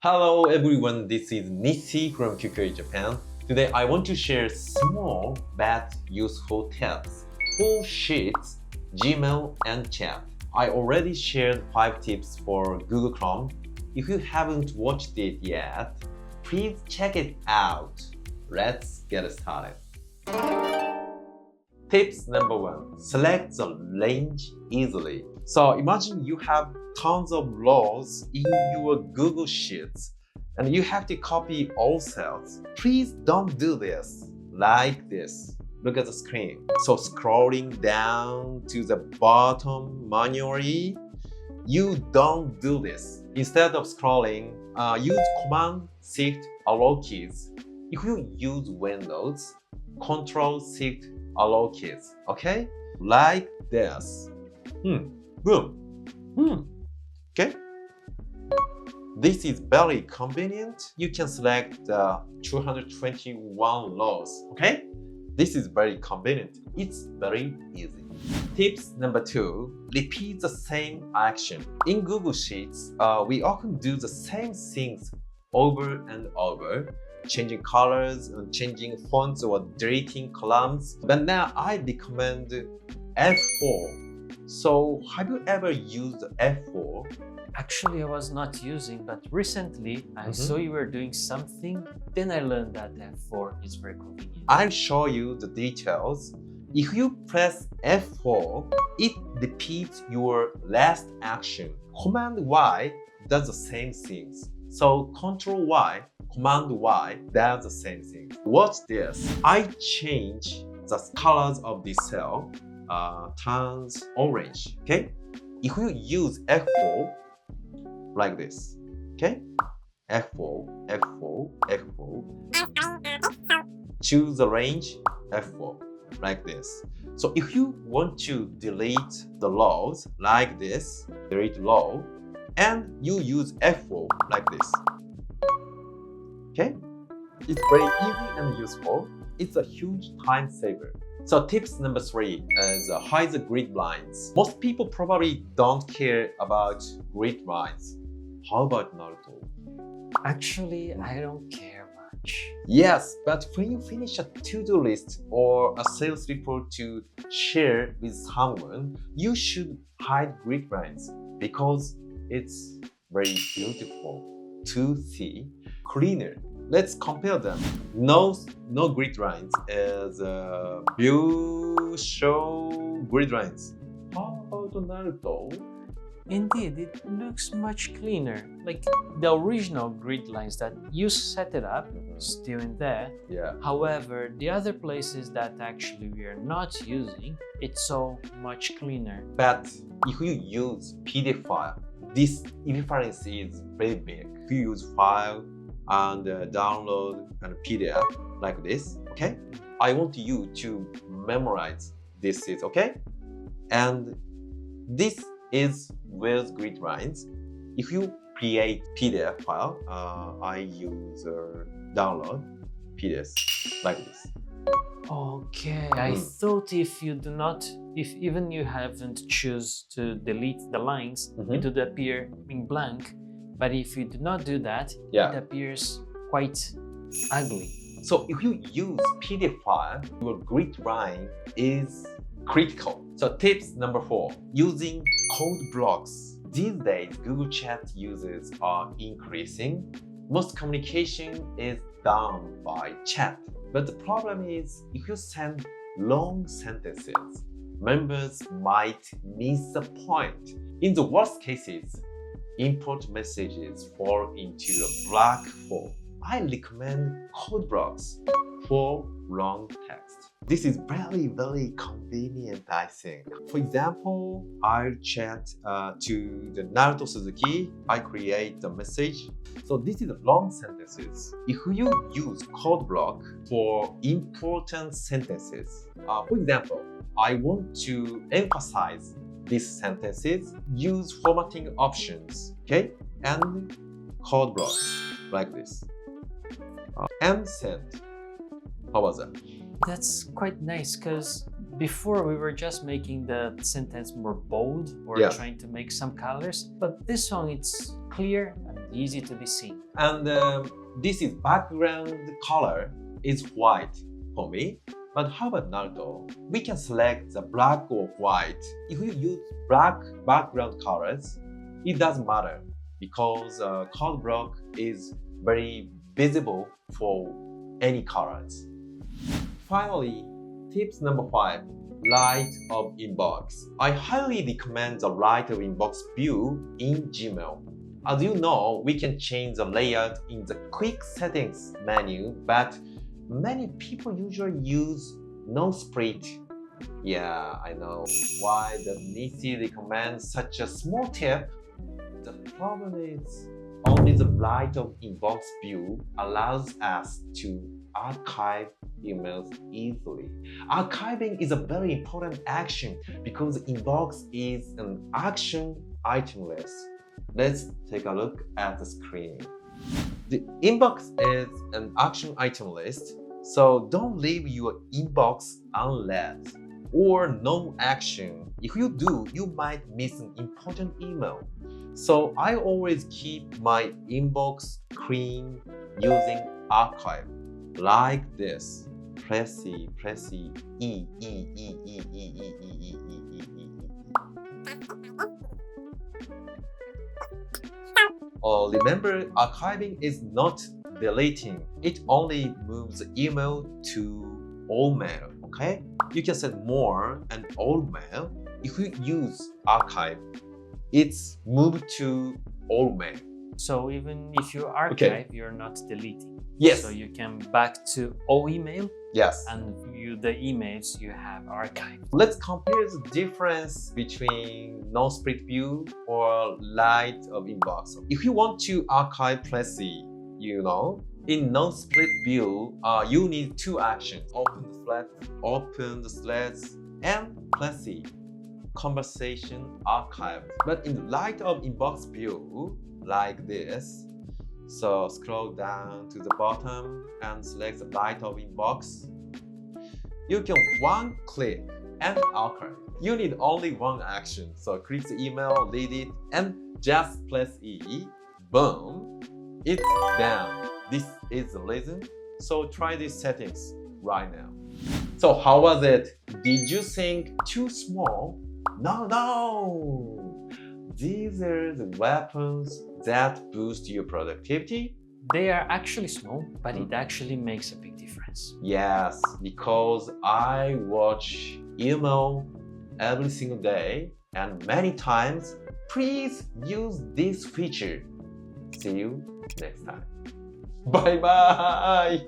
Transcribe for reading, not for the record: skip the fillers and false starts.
Hello everyone, this is Nissy from QQ Japan. Today I want to share small but useful tips for Sheets, Gmail, and Chat. I already shared 5 tips for Google Chrome. If you haven't watched it yet, please check it out. Let's get started. Tips number 1. Select the range easily. So imagine you have tons of rows in your Google Sheets and you have to copy all cells. Please don't do this like this. Look at the screen. So scrolling down to the bottom manually, you don't do this. Instead of scrolling, use Command Shift Arrow keys. If you use Windows, Control Shift Arrow keys. Okay? Like this. Boom. Okay? This is very convenient. You can select 221 rows. Okay? This is very convenient. It's very easy. Tips number 2. Repeat the same action. In Google Sheets, we often do the same things over and over, changing colors, changing fonts, or deleting columns. But now I recommend F4. So have you ever used F4? Actually, I was not using, but recently I saw you were doing something, then I learned that F4 is very convenient. I'll show you the details. If you press F4, it repeats your last action. Command Y does the same things. So Control Y, Command Y does the same thing. Watch this. I change the colors of this cell. Turns orange. Okay? If you use F4 like this, okay? F4, F4, F4. Choose the range F4 like this. So if you want to delete the rows like this, delete row, and you use F4 like this. Okay? It's very easy and useful. It's a huge time saver. So tips number 3 is hide the grid lines. Most people probably don't care about grid lines. How about Naruto? Actually, I don't care much. Yes, but when you finish a to-do list or a sales report to share with someone, you should hide grid lines because it's very beautiful to see, cleaner. Let's compare them. No grid lines is view show grid lines. How about Naruto? Indeed, it looks much cleaner. Like the original grid lines that you set it up, still in there. Yeah. However, the other places that actually we are not using, it's so much cleaner. But if you use PDF file, this difference is very big. If you use file and download and PDF like this, okay? I want you to memorize this is, okay? And this is with grid lines. If you create PDF file, I use download PDF like this. Okay, I thought if even you haven't choose to delete the lines, it would appear in blank. But if you do not do that, it appears quite ugly. So if you use PDF file, your grid line is critical. So tips number 4, using code blocks. These days, Google Chat users are increasing. Most communication is done by chat. But the problem is, if you send long sentences, members might miss the point. In the worst cases, import messages fall into a black hole. I recommend code blocks for long text. This is very, very convenient, I think. For example, I'll chat to the Naruto Suzuki. I create the message. So this is long sentences. If you use code block for important sentences, for example, I want to emphasize these sentences, use formatting options, okay? And code block like this. And send. How was that? That's quite nice because before we were just making the sentence more bold or trying to make some colors, but this one it's clear and easy to be seen. And this is background color is white for me. But how about Naruto? We can select the black or white. If we use black background colors, it doesn't matter because code block is very visible for any colors. Finally, tips number 5, light of inbox. I highly recommend the light of inbox view in Gmail. As you know, we can change the layout in the quick settings menu, but many people usually use no split. Yeah, I know why the Nissy recommends such a small tip. The problem is only the light of inbox view allows us to archive emails easily. Archiving is a very important action because inbox is an action item list. Let's take a look at the screen. The inbox is an action item list, so don't leave your inbox unread or no action. If you do, you might miss an important email. So I always keep my inbox clean using archive, like this. Press E, E. Remember, archiving is not deleting. It only moves the email to all mail, okay? You can set more and all mail. If you use archive, it's moved to all mail. So even if you archive, you're not deleting. Yes. So you can back to all email. Yes. And view the emails you have archived. Let's compare the difference between no split view or light of inbox. If you want to archive, press C. You know, in no split view, you need 2 actions: open the slats, and press C. Conversation archived. But in light of inbox view, like this, so scroll down to the bottom and select the light of inbox. You can one click and archive. You need only one action. So click the email, read it, and just press E. Boom. It's down. This is the reason. So try these settings right now. So how was it? Did you think too small? No. These are the weapons that boost your productivity. They are actually small, but it actually makes a big difference. Yes, because I watch email every single day and many times. Please use this feature. See you next time. Bye bye.